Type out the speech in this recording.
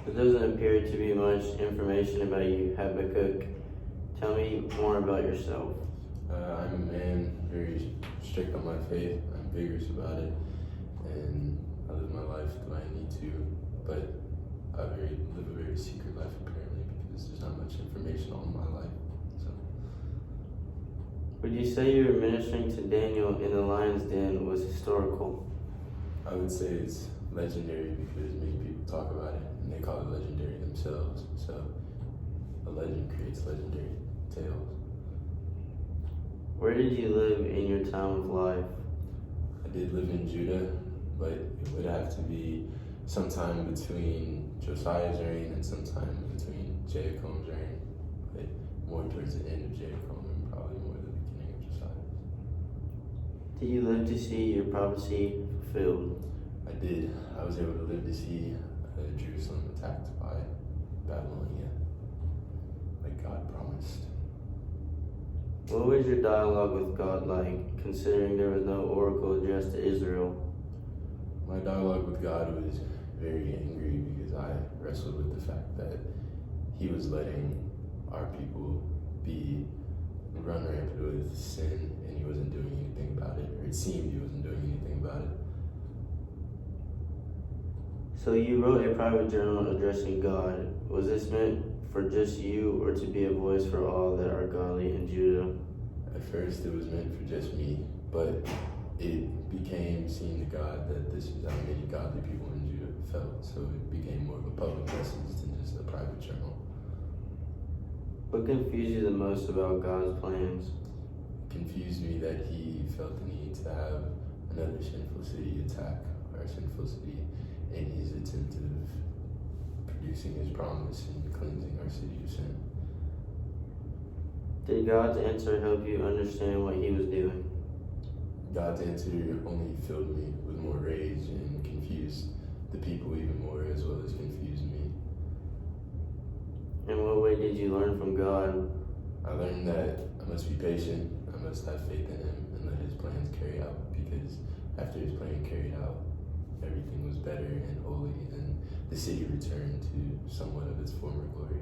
There doesn't appear to be much information about you, Habakkuk. Tell me more about yourself. I'm a man, very strict on my faith. I'm vigorous about it, and I live my life the way I need to. But I live a very secret life apparently because there's not much information on my life. So Would you say you were ministering to Daniel in the lion's den was historical? I would say it's legendary because many people talk about it and they call it legendary themselves. So a legend creates legendary tales. Where did you live in your time of life? I did live in Judah, but it would have to be sometime between Josiah's reign and sometime between Jehoiakim's reign, but more towards the end of Jehoiakim and probably more the beginning of Josiah. Did you live to see your prophecy fulfilled? I did. I was able to live to see Jerusalem attacked by Babylonia, like God promised. What was your dialogue with God like, considering there was no oracle addressed to Israel? My dialogue with God was very angry because I wrestled with the fact that He was letting our people be run rampant with sin and He wasn't doing anything about it, or it seemed He wasn't doing anything about it. So you wrote a private journal addressing God. Was this meant for just you or to be a voice for all that are godly in Judah? At first it was meant for just me, but it became seen to God that this is how many godly people in Judah felt, so it became more of a public message than just a private journal. What confused you the most about God's plans? It confused me that He felt the need to have another sinful city attack our sinful city in His attempt of producing His promise and cleansing our city of sin. Did God's answer help you understand what He was doing? God's answer only filled me with more rage and confused the people even more, as well as confused me. In what way did you learn from God? I learned that I must be patient, I must have faith in Him, and let His plans carry out, because after His plan carried out, everything was better and holy, and the city returned to somewhat of its former glory.